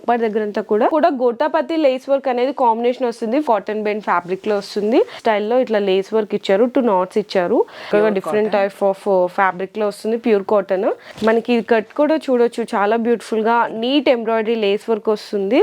యోగపాట్ దగ్గర అంతా కూడా గోటాపతి లేస్ వర్క్ అనేది కాంబినేషన్ వస్తుంది. కాటన్ బెండ్ ఫ్యాబ్రిక్ లో వస్తుంది. స్టైల్లో ఇట్లా లేస్ వర్క్ ఇచ్చారు, 2 knots ఇచ్చారు. డిఫరెంట్ టైప్ ఆఫ్ ఫ్యాబ్రిక్ లో వస్తుంది, ప్యూర్ కాటన్. మనకి ఇది కట్ కూడా చూడొచ్చు, చాలా బ్యూటిఫుల్ గా నీట్ ఎంబ్రాయిడరీ లేస్ వర్క్ వస్తుంది.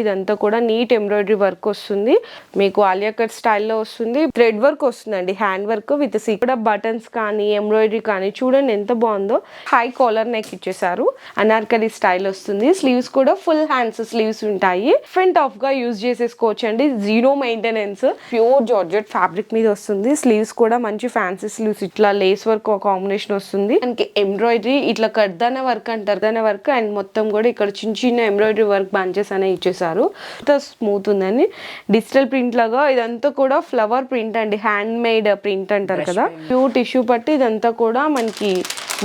ఇదంతా కూడా నీట్ ఎంబ్రాయిడరీ వర్క్ వస్తుంది. మీకు ఆలియా కట్ స్టైల్లో వస్తుంది. థ్రెడ్ వర్క్ వస్తుందండి, హ్యాండ్ వర్క్ విత్ కూడా బటన్స్ కానీ ఎంబ్రాయిడరీ కానీ చూడండి ఎంత బాగుందో. హై కాలర్ నెక్ ఇచ్చేసారు, అనార్కలి స్టైల్ వస్తుంది. స్లీవ్స్ కూడా ఫుల్ హ్యాండ్స్ స్లీవ్స్ ఉంటాయి. ఫ్రంట్ ఆఫ్ గా యూజ్ చేసేసుకోవచ్చు అండి, zero maintenance. Pure georgette fabric మీద వస్తుంది. స్లీవ్స్ కూడా మంచి ఫ్యాన్సీ స్లీవ్స్, ఇట్లా లేస్ వర్క్ కాంబినేషన్ వస్తుంది. మనకి ఎంబ్రాయిడరీ ఇట్లా కర్దాన వర్క్ అంటారు, దాని వర్క్ అండ్ మొత్తం కూడా ఇక్కడ చిన్న చిన్న ఎంబ్రాయిడరీ వర్క్ బంచెస్ అనేవి ఇచ్చేసారు. స్మూత్ ఉందని డిజిటల్ ప్రింట్ లాగా ఇదంతా కూడా ఫ్లవర్ ప్రింట్ అండి, హ్యాండ్ మేడ్ ప్రింట్ అంటారు కదా. ప్యూర్ టిష్యూ పట్టి ఇదంతా కూడా మనకి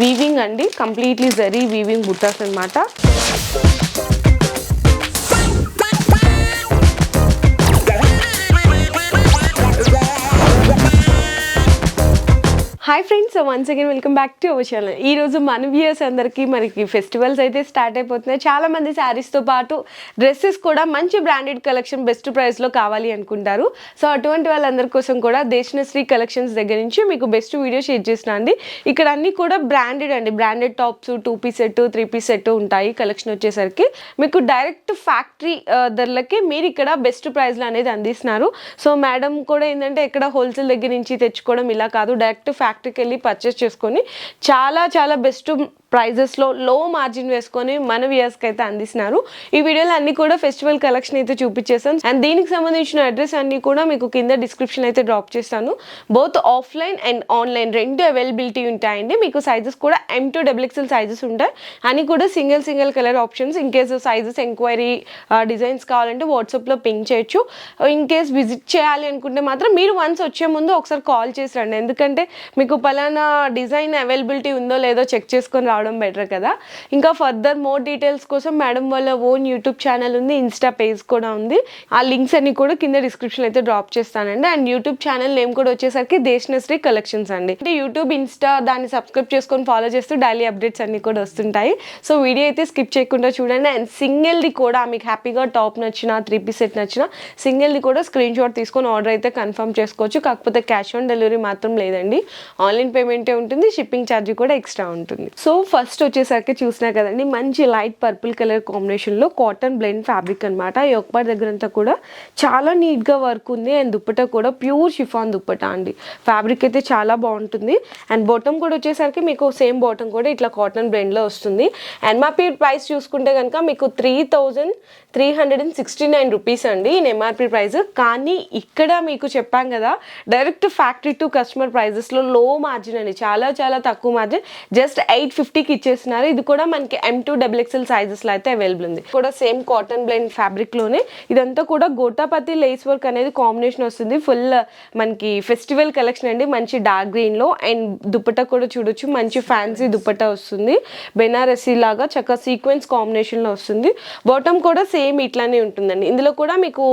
వీవింగ్ అండి, కంప్లీట్లీ జరీ వీవింగ్ బుట్టాస్ అన్నమాట. Hi friends, once again welcome back to our channel. ఈ రోజు మన వ్యూయర్స్ అందరికీ మనకి ఫెస్టివల్స్ అయితే స్టార్ట్ అయిపోతున్నాయి. చాలా మంది శారీస్తో పాటు డ్రెస్సెస్ కూడా మంచి బ్రాండెడ్ కలెక్షన్ బెస్ట్ ప్రైస్లో కావాలి అనుకుంటారు. సో అటువంటి వాళ్ళందరి కోసం కూడా దేశనశ్రీ కలెక్షన్స్ దగ్గర నుంచి మీకు బెస్ట్ వీడియో షేర్ చేసిన అండి. ఇక్కడ అన్ని కూడా బ్రాండెడ్ అండి, branded tops, 2 piece set, 3 piece set ఉంటాయి. కలెక్షన్ వచ్చేసరికి మీకు డైరెక్ట్ ఫ్యాక్టరీ ధరలకి మీరు ఇక్కడ బెస్ట్ ప్రైస్లో అనేది అందిస్తున్నారు. సో మేడం కూడా ఏంటంటే ఎక్కడ హోల్సేల్ దగ్గర నుంచి తెచ్చుకోవడం ఇలా కాదు, డైరెక్ట్ ఫ్యాక్టరీకి వెళ్ళి పర్చేస్ చేసుకొని చాలా బెస్ట్ ప్రైజెస్లో లో మార్జిన్ వేసుకొని మన వ్యూయర్స్కి అయితే అందిస్తున్నారు. ఈ వీడియోలో అన్ని కూడా ఫెస్టివల్ కలెక్షన్ అయితే చూపించేస్తాను. అండ్ దీనికి సంబంధించిన అడ్రస్ అన్ని కూడా మీకు కింద డిస్క్రిప్షన్ అయితే డ్రాప్ చేస్తాను. బోత్ ఆఫ్లైన్ అండ్ ఆన్లైన్ రెండు అవైలబిలిటీ ఉంటాయండి. మీకు సైజెస్ కూడా M to XXL సైజెస్ ఉంటాయి. అని కూడా single colour options. In case sizes enquiry designs కావాలంటే వాట్సాప్లో పింక్ చేయొచ్చు. ఇన్ కేస్ విజిట్ చేయాలి అనుకుంటే మాత్రం మీరు వన్స్ వచ్చే ముందు ఒకసారి కాల్ చేసి రండి, ఎందుకంటే మీకు పలానా డిజైన్ అవైలబిలిటీ ఉందో లేదో చెక్ చేసుకొని రావడం బెటర్ కదా. ఇంకా ఫర్దర్ మోర్ డీటెయిల్స్ కోసం మేడం వాళ్ళ ఓన్ యూట్యూబ్ ఛానల్ ఉంది, ఇన్స్టా పేజ్ కూడా ఉంది. ఆ లింక్స్ అన్ని కూడా కింద డిస్క్రిప్షన్ అయితే డ్రాప్ చేస్తానండి. అండ్ యూట్యూబ్ ఛానల్ నేమ్ కూడా వచ్చేసరికి దేశనశ్రీ కలెక్షన్స్ అండి. అంటే యూట్యూబ్, ఇన్స్టా దాన్ని సబ్స్క్రైబ్ చేసుకొని ఫాలో చేస్తూ డైలీ అప్డేట్స్ అన్ని కూడా వస్తుంటాయి. సో వీడియో అయితే స్కిప్ చేయకుండా చూడండి. అండ్ సింగిల్ది కూడా మీకు హ్యాపీగా టాప్ నచ్చినా, 3 piece సెట్ నచ్చినా సింగిల్ది కూడా స్క్రీన్ షాట్ తీసుకొని ఆర్డర్ అయితే కన్ఫర్మ్ చేసుకోవచ్చు. కాకపోతే క్యాష్ ఆన్ డెలివరీ మాత్రం లేదండి, ఆన్లైన్ పేమెంటే ఉంటుంది. షిప్పింగ్ ఛార్జ్ కూడా ఎక్స్ట్రా ఉంటుంది. సో ఫస్ట్ వచ్చేసరికి చూసినా కదండి, మంచి లైట్ పర్పుల్ కలర్ కాంబినేషన్లో కాటన్ బ్లెండ్ ఫ్యాబ్రిక్ అనమాట. యోగపాట్ దగ్గర అంతా కూడా చాలా నీట్గా వర్క్ ఉంది. అండ్ దుప్పటా కూడా ప్యూర్ షిఫాన్ దుప్పటా అండి. ఫ్యాబ్రిక్ అయితే చాలా బాగుంటుంది. అండ్ బాటమ్ కూడా వచ్చేసరికి మీకు సేమ్ బాటమ్ కూడా ఇట్లా కాటన్ బ్లెండ్లో వస్తుంది. ఎంఆర్పి ప్రైస్ చూసుకుంటే కనుక మీకు 3,369 రూపీస్ అండి ఇన్ ఎంఆర్పి ప్రైస్. కానీ ఇక్కడ మీకు చెప్పాం కదా, డైరెక్ట్ ఫ్యాక్టరీ టు కస్టమర్ ప్రైజెస్లో లో మార్జిన్ అండి, చాలా తక్కువ మార్జిన్. జస్ట్ 850కి ఇచ్చేస్తున్నారు. ఇది కూడా మనకి M to XXL సైజెస్లో అయితే అవైలబుల్ ఉంది. కూడా సేమ్ కాటన్ బ్లెండ్ ఫ్యాబ్రిక్లోనే ఇదంతా కూడా గోటాపతి లేస్ వర్క్ అనేది కాంబినేషన్ వస్తుంది. ఫుల్ మనకి ఫెస్టివల్ కలెక్షన్ అండి, మంచి డార్క్ గ్రీన్లో. అండ్ దుప్పటా కూడా చూడొచ్చు, మంచి ఫ్యాన్సీ దుప్పటా వస్తుంది. బెనారసీ లాగా చక్కగా సీక్వెన్స్ కాంబినేషన్లో వస్తుంది. బాటమ్ కూడా సేమ్ ఇట్లానే ఉంటుందండి. ఇందులో కూడా మీకు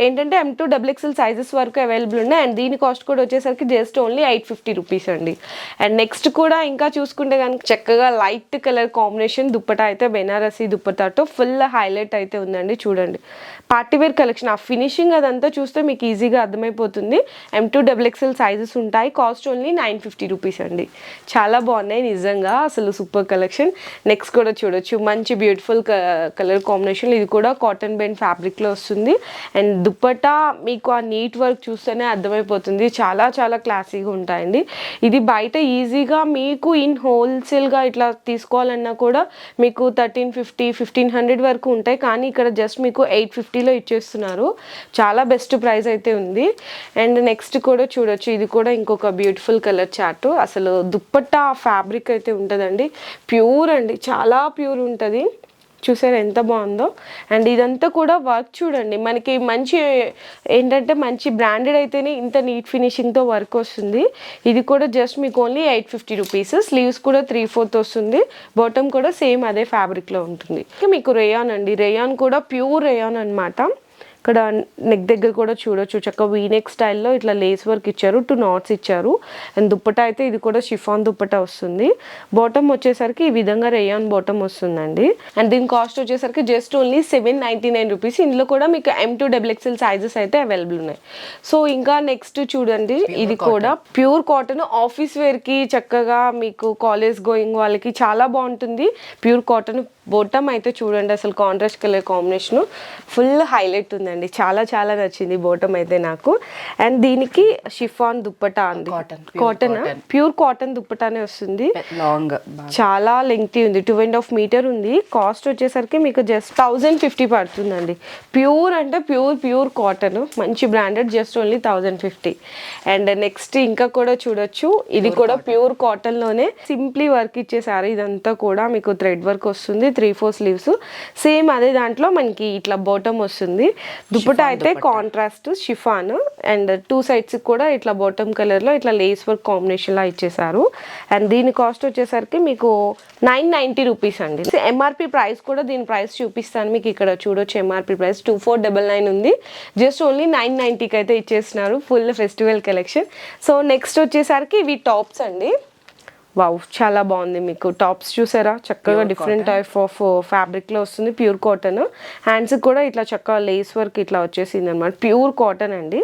ఏంటంటే M to XXL సైజెస్ వరకు అవైలబుల్ ఉన్నాయి. అండ్ దీని కాస్ట్ కూడా వచ్చేసరికి జస్ట్ ఓన్లీ 850 రూపీస్ అండి. అండ్ నెక్స్ట్ కూడా ఇంకా చూసుకుంటే కనుక చక్కగా లైట్ కలర్ కాంబినేషన్ దుప్పటా అయితే బెనారసీ దుప్పటాతో ఫుల్ హైలైట్ అయితే ఉందండి. చూడండి పార్టీవేర్ కలెక్షన్, ఆ ఫినిషింగ్ అదంతా చూస్తే మీకు ఈజీగా అర్థమైపోతుంది. M to XXL సైజెస్ ఉంటాయి. కాస్ట్ ఓన్లీ 950 రూపీస్ అండి. చాలా బాగున్నాయి నిజంగా, అసలు సూపర్ కలెక్షన్. నెక్స్ట్ కూడా చూడొచ్చు, మంచి బ్యూటిఫుల్ కలర్ కాంబినేషన్. ఇది కూడా కాటన్ బెండ్ ఫ్యాబ్రిక్లో వస్తుంది. అండ్ దుప్పటా మీకు ఆ నీట్ వర్క్ చూస్తేనే అర్థమైపోతుంది, చాలా క్లాసీగా ఉంటాయండి. ఇది బయట ఈజీగా మీకు ఇన్ హోల్సేల్గా ఇట్లా తీసుకోవాలన్నా కూడా మీకు 1350, 1500 వరకు ఉంటాయి. కానీ ఇక్కడ జస్ట్ మీకు 850లో ఇచ్చేస్తున్నారు. చాలా బెస్ట్ ప్రైస్ అయితే ఉంది. అండ్ నెక్స్ట్ కూడా చూడొచ్చు, ఇది కూడా ఇంకొక బ్యూటిఫుల్ కలర్ చార్ట్. అసలు దుప్పట్టా ఫ్యాబ్రిక్ అయితే ఉంటుందండి, ప్యూర్ అండి, చాలా ప్యూర్ ఉంటుంది. చూసారు ఎంత బాగుందో. అండ్ ఇదంతా కూడా వర్క్ చూడండి, మనకి మంచి ఏంటంటే మంచి బ్రాండెడ్ అయితేనే ఇంత నీట్ ఫినిషింగ్తో వర్క్ వస్తుంది. ఇది కూడా జస్ట్ మీకు ఓన్లీ 850 రూపీస్. స్లీవ్స్ కూడా 3/4 వస్తుంది. బాటమ్ కూడా సేమ్ అదే ఫ్యాబ్రిక్లో ఉంటుంది. మీకు రేయాన్ అండి, రేయాన్ కూడా ప్యూర్ రేయాన్ అనమాట. ఇక్కడ నెక్ దగ్గర కూడా చూడొచ్చు చక్కగా వీనెక్ స్టైల్లో ఇట్లా లేస్ వర్క్ ఇచ్చారు, 2 knots ఇచ్చారు. అండ్ దుప్పటా అయితే ఇది కూడా షిఫాన్ దుప్పటా వస్తుంది. బాటమ్ వచ్చేసరికి ఈ విధంగా రేయాన్ బాటమ్ వస్తుందండి. అండ్ దీని కాస్ట్ వచ్చేసరికి జస్ట్ ఓన్లీ 799 రూపీస్. ఇందులో కూడా మీకు M2XXL సైజెస్ అయితే అవైలబుల్ ఉన్నాయి. సో ఇంకా నెక్స్ట్ చూడండి, ఇది కూడా ప్యూర్ కాటన్, ఆఫీస్ వేర్ కి చక్కగా మీకు కాలేజ్ గోయింగ్ వాళ్ళకి చాలా బాగుంటుంది. ప్యూర్ కాటన్ బాటమ్ అయితే చూడండి, అసలు contrast colour combination full highlight ఉందండి. చాలా చాలా నచ్చింది బాటమ్ అయితే నాకు. అండ్ దీనికి షిఫాన్ దుప్పటా అండి, కాటన్ ప్యూర్ కాటన్ దుప్పటానే వస్తుంది. లాంగ్ చాలా లెంగ్తీ ఉంది, 2.5 మీటర్ ఉంది. కాస్ట్ వచ్చేసరికి మీకు జస్ట్ 1050 పడుతుందండి. ప్యూర్ అంటే ప్యూర్ కాటన్, మంచి branded, just only 1050. And next ఇంకా కూడా చూడొచ్చు, ఇది కూడా ప్యూర్ కాటన్ లోనే సింప్లీ వర్క్ ఇచ్చేసారు. ఇదంతా కూడా మీకు థ్రెడ్ వర్క్ వస్తుంది, 3/4 స్లీవ్స్. సేమ్ అదే దాంట్లో మనకి ఇట్లా బాటమ్ వస్తుంది. దుప్పటా అయితే కాంట్రాస్ట్ షిఫాన్, అండ్ 2 sides కూడా ఇట్లా బాటమ్ కలర్ లో ఇట్లా లేస్ వర్క్ కాంబినేషన్ లా ఇచ్చేసారు. అండ్ దీని కాస్ట్ వచ్చేసరికి మీకు 990 రూపీస్ అండి. ఎంఆర్పి ప్రైస్ కూడా దీని ప్రైస్ చూపిస్తాను మీకు, ఇక్కడ చూడొచ్చు. ఎంఆర్పి ప్రైస్ 2499 ఉంది, జస్ట్ ఓన్లీ 990కి అయితే ఇచ్చేస్తున్నారు. Full festival collection. So next వచ్చేసరికి ఇవి టాప్స్ అండి. వావ్, చాలా బాగుంది. మీకు టాప్స్ చూసారా, చక్కగా డిఫరెంట్ టైప్ ఆఫ్ ఫ్యాబ్రిక్ లో వస్తుంది, ప్యూర్ కాటన్. హ్యాండ్స్ కూడా ఇట్లా చక్కగా లేస్ వర్క్ ఇట్లా వచ్చేసింది అనమాట, ప్యూర్ కాటన్ అండి.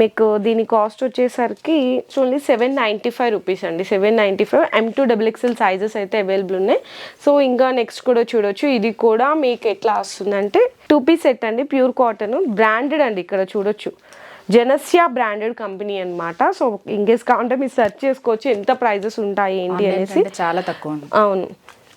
మీకు దీని కాస్ట్ వచ్చేసరికి ఓన్లీ 795 రూపీస్ అండి. 795. M2XXL సైజెస్ అయితే అవైలబుల్ ఉన్నాయి. సో ఇంకా నెక్స్ట్ కూడా చూడొచ్చు, ఇది కూడా మీకు ఎట్లా వస్తుందంటే 2 piece సెట్ అండి, ప్యూర్ కాటన్, బ్రాండెడ్ అండి. ఇక్కడ చూడొచ్చు, జెనసియా బ్రాండెడ్ కంపెనీ అన్నమాట. సో ఇంకేస్ కావాలంటే మీరు సెర్చ్ చేసుకోవచ్చు ఎంత ప్రైజెస్ ఉంటాయి ఏంటి అనేసి. చాలా తక్కువ. అవును,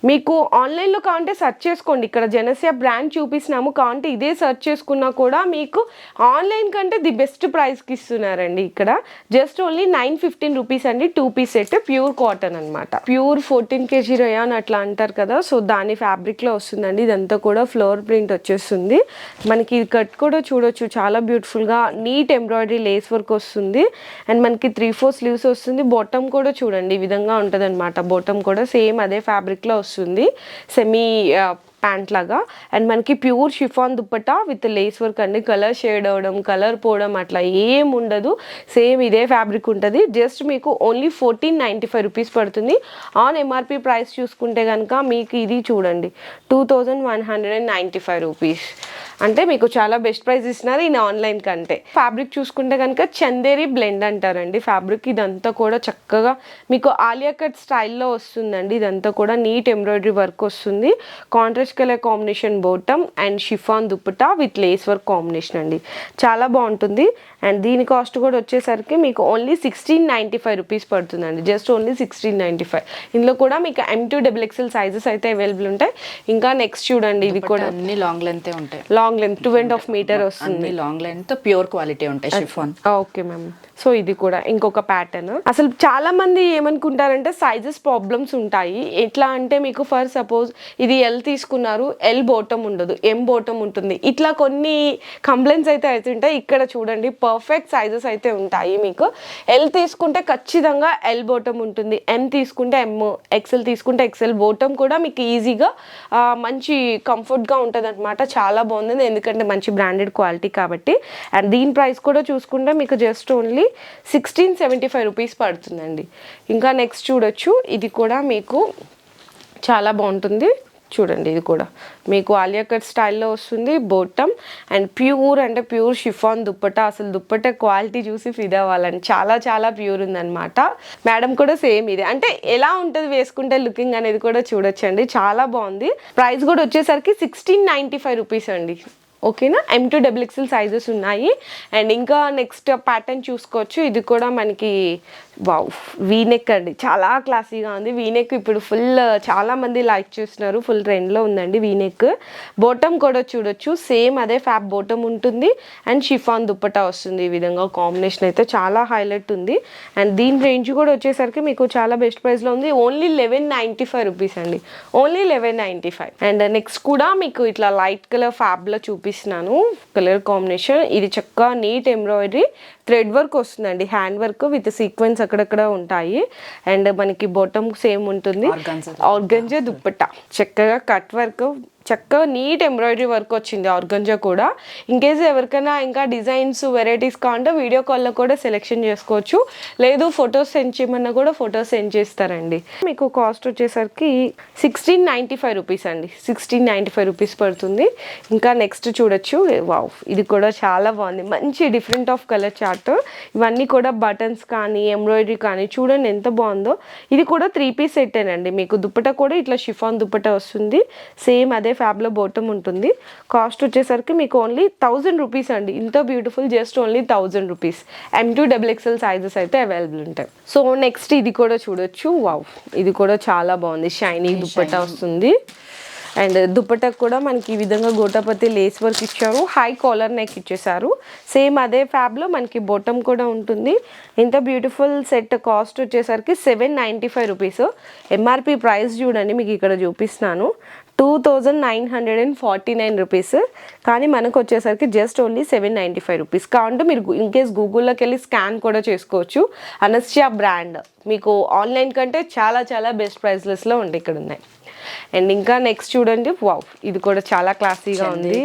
మీకు ఆన్లైన్లో కావాలంటే సెర్చ్ చేసుకోండి. ఇక్కడ జెనసియా బ్రాండ్ చూపిస్తున్నాము, కావాలంటే ఇదే సెర్చ్ చేసుకున్నా కూడా మీకు ఆన్లైన్ కంటే ది బెస్ట్ ప్రైస్కి ఇస్తున్నారండి. ఇక్కడ జస్ట్ ఓన్లీ 915 రూపీస్ అండి. 2 piece సెట్, ప్యూర్ కాటన్ అనమాట. ప్యూర్ 14 kg రయాన్ అట్లా అంటారు కదా, సో దాని ఫ్యాబ్రిక్లో వస్తుందండి. ఇదంతా కూడా ఫ్లోర్ ప్రింట్ వచ్చేస్తుంది. మనకి కట్ కూడా చూడొచ్చు, చాలా బ్యూటిఫుల్గా నీట్ ఎంబ్రాయిడరీ లేస్ వర్క్ వస్తుంది. అండ్ మనకి 3/4 స్లీవ్స్ వస్తుంది. బాటమ్ కూడా చూడండి ఈ విధంగా ఉంటుంది అనమాట. బాటమ్ కూడా సేమ్ అదే ఫ్యాబ్రిక్లో వస్తుంది, సెమీ ప్యాంట్ లాగా. అండ్ మనకి pure chiffon dupatta with lace work అండి. కలర్ షేడ్ అవడం, కలర్ పోవడం అట్లా ఏం ఉండదు, సేమ్ ఇదే ఫ్యాబ్రిక్ ఉంటుంది. జస్ట్ మీకు ఓన్లీ 1495 రూపీస్ పడుతుంది. ఆన్ ఎంఆర్పి ప్రైస్ చూసుకుంటే కనుక మీకు ఇది చూడండి 2195 రూపీస్. అంటే మీకు చాలా బెస్ట్ ప్రైస్ ఇస్తున్నారు ఈ ఆన్లైన్ కంటే. ఫ్యాబ్రిక్ చూసుకుంటే కనుక చందేరి బ్లెండ్ అంటారండి ఫ్యాబ్రిక్. ఇదంతా కూడా చక్కగా మీకు ఆలియా కట్ స్టైల్లో వస్తుందండి. ఇదంతా కూడా నీట్ ఎంబ్రాయిడరీ వర్క్ వస్తుంది, contrast colour combination bottom and chiffon dupatta with lace work combination అండి, చాలా బాగుంటుంది. అండ్ దీని కాస్ట్ కూడా వచ్చేసరికి మీకు ఓన్లీ 1695 రూపీస్ పడుతుందండి. Just only 1695. ఇందులో కూడా మీకు M2XXL సైజెస్ అయితే అవైలబుల్ ఉంటాయి. ఇంకా నెక్స్ట్ చూడండి, ఇది కూడా అన్ని లాంగ్ లెంత్ ఉంటాయి. లాంగ్ లెంత్ 2.5 మీటర్ వస్తుంది. లాంగ్ లెంత్ ప్యూర్ క్వాలిటీ ఉంటాయి షిఫాన్. Okay ma'am. సో ఇది కూడా ఇంకొక ప్యాటర్న్. అసలు చాలా మంది ఏమనుకుంటారంటే సైజెస్ ప్రాబ్లమ్స్ ఉంటాయి. ఎట్లా అంటే మీకు ఫర్ సపోజ్ ఇది ఎల్ తీసుకున్నారు, ఎల్ బాటమ్ ఉండదు, ఎం బాటమ్ ఉంటుంది, ఇట్లా కొన్ని కంప్లైంట్స్ అయితే అవుతుంటాయి. ఇక్కడ చూడండి పర్ఫెక్ట్ సైజెస్ అయితే ఉంటాయి. మీకు ఎల్ తీసుకుంటే ఖచ్చితంగా ఎల్ బాటమ్ ఉంటుంది, ఎం తీసుకుంటే ఎం, ఎక్సెల్ తీసుకుంటే ఎక్సెల్ బాటమ్ కూడా మీకు ఈజీగా మంచి కంఫర్ట్గా ఉంటుంది అనమాట. చాలా బాగుంది, ఎందుకంటే మంచి బ్రాండెడ్ క్వాలిటీ కాబట్టి. అండ్ దీని ప్రైస్ కూడా చూసుకుంటే మీకు జస్ట్ ఓన్లీ 1675 రూపీస్ పడుతుందండి. ఇంకా నెక్స్ట్ చూడొచ్చు, ఇది కూడా మీకు చాలా బాగుంటుంది. చూడండి, ఇది కూడా మీకు ఆలియా కట్ స్టైల్లో వస్తుంది, బాటమ్ అండ్ ప్యూర్ అంటే ప్యూర్ షిఫాన్ దుప్పటా. అసలు దుప్పటా క్వాలిటీ చూసి ఫిదా అవ్వాలని, చాలా చాలా ప్యూర్ ఉందన్నమాట. మేడం కూడా సేమ్ ఇదే, అంటే ఎలా ఉంటుంది వేసుకుంటే లుకింగ్ అనేది కూడా చూడొచ్చండి, చాలా బాగుంది. ప్రైస్ కూడా వచ్చేసరికి 1695 రూపీస్ అండి. ఓకేనా, M2XXL సైజెస్ ఉన్నాయి. అండ్ ఇంకా నెక్స్ట్ ప్యాటర్న్ చూసుకోవచ్చు, ఇది కూడా మనకి వావ్ వీనెక్ అండి, చాలా క్లాసీగా ఉంది. వీనెక్ ఇప్పుడు ఫుల్ చాలా మంది లైక్ చేస్తున్నారు, ఫుల్ ట్రెండ్లో ఉందండి వీనెక్. బాటమ్ కూడా చూడొచ్చు, సేమ్ అదే ఫ్యాబ్ బాటమ్ ఉంటుంది అండ్ షిఫాన్ దుప్పటా వస్తుంది. ఈ విధంగా కాంబినేషన్ అయితే చాలా హైలైట్ ఉంది. అండ్ దీని రేంజ్ కూడా వచ్చేసరికి మీకు చాలా బెస్ట్ ప్రైస్లో ఉంది, ఓన్లీ 1195 రూపీస్ అండి, ఓన్లీ 1195. అండ్ నెక్స్ట్ కూడా మీకు ఇట్లా లైట్ కలర్ ఫ్యాబ్లో చూపిస్తున్నాను, కలర్ కాంబినేషన్. ఇది చక్కగా నీట్ ఎంబ్రాయిడరీ థ్రెడ్ వర్క్ వస్తుందండి, హ్యాండ్ వర్క్ విత్ సీక్వెన్స్ అక్కడక్కడ ఉంటాయి. అండ్ మనకి బాటమ్ సేమ్ ఉంటుంది, ఆర్గంజా దుప్పట్టా, చక్కగా కట్ వర్క్ చక్కగా నీట్ ఎంబ్రాయిడరీ వర్క్ వచ్చింది ఆర్గంజా కూడా. ఇన్ కేస్ ఎవరికైనా ఇంకా డిజైన్స్ వెరైటీస్ కావాలంటే వీడియో కాల్లో కూడా సెలెక్షన్ చేసుకోవచ్చు, లేదు ఫొటోస్ సెండ్ చేయమన్నా కూడా ఫొటోస్ సెండ్ చేస్తారండి. మీకు కాస్ట్ వచ్చేసరికి 1695 రూపీస్ అండి, 1695 రూపీస్ పడుతుంది. ఇంకా నెక్స్ట్ చూడొచ్చు, వావ్ ఇది కూడా చాలా బాగుంది, మంచి డిఫరెంట్ ఆఫ్ కలర్ చార్ట్. ఇవన్నీ కూడా బటన్స్ కానీ ఎంబ్రాయిడరీ కానీ చూడండి ఎంత బాగుందో. ఇది కూడా 3 పీస్ సెట్టేనండి. మీకు దుప్పట కూడా ఇట్లా షిఫాన్ దుప్పట వస్తుంది, సేమ్ అదే ఫ్యాబ్లో బాటమ్ ఉంటుంది. కాస్ట్ వచ్చేసరికి మీకు ఓన్లీ 1000 రూపీస్ అండి. ఇంత beautiful just only 1000 rupees. M2XXL sizes అయితే అవైలబుల్ ఉంటాయి. సో నెక్స్ట్ ఇది కూడా చూడొచ్చు, వావ్ ఇది కూడా చాలా బాగుంది, షైనీ దుప్పట వస్తుంది. అండ్ దుప్పటకు కూడా మనకి ఈ విధంగా గోటాపతి లేస్ వర్క్ ఇచ్చారు, హై కాలర్ నెక్ ఇచ్చేసారు. సేమ్ అదే ఫ్యాబ్లో మనకి బాటమ్ కూడా ఉంటుంది. ఇంత బ్యూటిఫుల్ సెట్ కాస్ట్ వచ్చేసరికి 795 రూపీస్. ఎంఆర్పి ప్రైస్ చూడండి, మీకు ఇక్కడ చూపిస్తున్నాను 2949 రూపీస్. కానీ మనకు వచ్చేసరికి జస్ట్ ఓన్లీ 795 రూపీస్. కావాలంటే మీరు ఇన్ కేస్ గూగుల్లోకి వెళ్ళి స్కాన్ కూడా చేసుకోవచ్చు. అనస్యా బ్రాండ్ మీకు ఆన్లైన్ కంటే చాలా చాలా బెస్ట్ ప్రైస్లెస్లో ఉంటాయి ఇక్కడ ఉన్నాయి. అండ్ ఇంకా నెక్స్ట్ చూడండి, వావ్ ఇది కూడా చాలా క్లాసీగా ఉంది,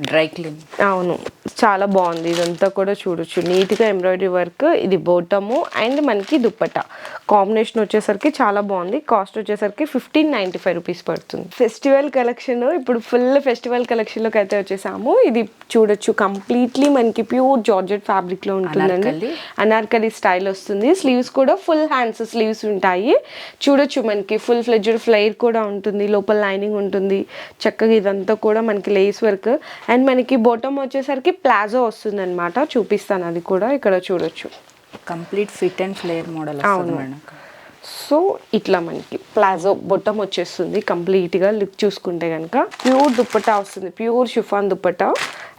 డ్రై క్లీన్. అవును చాలా బాగుంది. ఇదంతా కూడా చూడొచ్చు నీట్గా ఎంబ్రాయిడరీ వర్క్. ఇది బోటము అండ్ మనకి దుప్పట కాంబినేషన్ వచ్చేసరికి చాలా బాగుంది. కాస్ట్ వచ్చేసరికి 1595 రూపీస్ పడుతుంది. ఫెస్టివల్ కలెక్షన్, ఇప్పుడు ఫుల్ ఫెస్టివల్ కలెక్షన్లోకి అయితే వచ్చేసాము. ఇది చూడొచ్చు కంప్లీట్లీ మనకి ప్యూర్ జార్జెట్ ఫ్యాబ్రిక్లో ఉంటుందండి, అనార్కలి స్టైల్ వస్తుంది. స్లీవ్స్ కూడా ఫుల్ హ్యాండ్స్ స్లీవ్స్ ఉంటాయి. చూడొచ్చు మనకి ఫుల్ ఫ్లెడ్జ్డ్ ఫ్లైర్ కూడా ఉంటుంది, లోపల లైనింగ్ ఉంటుంది. చక్కగా ఇదంతా కూడా మనకి లేస్ వర్క్. అండ్ మనకి బాటమ్ వచ్చేసరికి ప్లాజో వస్తుంది అనమాట, చూపిస్తాను అది కూడా. ఇక్కడ చూడొచ్చు complete fit and flare model. అవును, సో ఇట్లా మనకి ప్లాజో బాటమ్ వచ్చేస్తుంది కంప్లీట్గా. లుక్ చూసుకుంటే కనుక ప్యూర్ దుప్పటా వస్తుంది, ప్యూర్ షిఫాన్ దుప్పటా.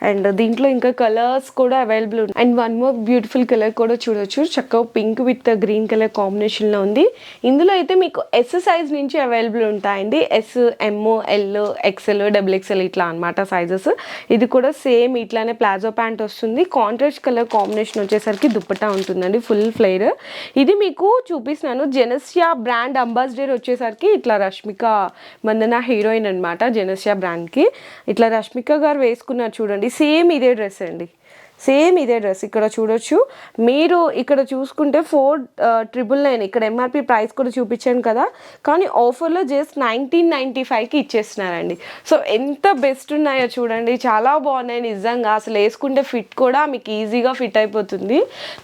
అండ్ దీంట్లో ఇంకా కలర్స్ కూడా అవైలబుల్ ఉన్నాయి. And one more beautiful colour కూడా చూడొచ్చు, చక్కగా పింక్ విత్ గ్రీన్ కలర్ కాంబినేషన్లో ఉంది. ఇందులో అయితే మీకు ఎస్ సైజ్ నుంచి అవైలబుల్ ఉంటాయండి, ఎస్, ఎమ్, ఎల్, XL, XXL ఇట్లా అనమాట సైజెస్. ఇది కూడా సేమ్ ఇట్లానే ప్లాజో ప్యాంట్ వస్తుంది. కాంట్రాస్ట్ కలర్ కాంబినేషన్ వచ్చేసరికి దుప్పటా ఉంటుందండి, ఫుల్ ఫ్లేర్. ఇది మీకు చూపిస్తున్నాను. జెనస్యా బ్రాండ్ అంబాసిడర్ వచ్చేసరికి ఇట్లా రష్మిక మందన హీరోయిన్ అనమాట. జెనస్యా బ్రాండ్కి ఇట్లా రష్మిక గారు వేసుకున్నారు చూడండి, సేమ్ ఇదే డ్రెస్ అండి, సేమ్ ఇదే డ్రెస్. ఇక్కడ చూడొచ్చు మీరు, ఇక్కడ చూసుకుంటే 4999. ఇక్కడ ఎంఆర్పి ప్రైస్ కూడా చూపించాను కదా, కానీ ఆఫర్లో జస్ట్ 1995కి ఇచ్చేస్తున్నారండి. సో ఎంత బెస్ట్ ఉన్నాయో చూడండి, చాలా బాగున్నాయి నిజంగా. అసలు వేసుకుంటే ఫిట్ కూడా మీకు ఈజీగా ఫిట్ అయిపోతుంది,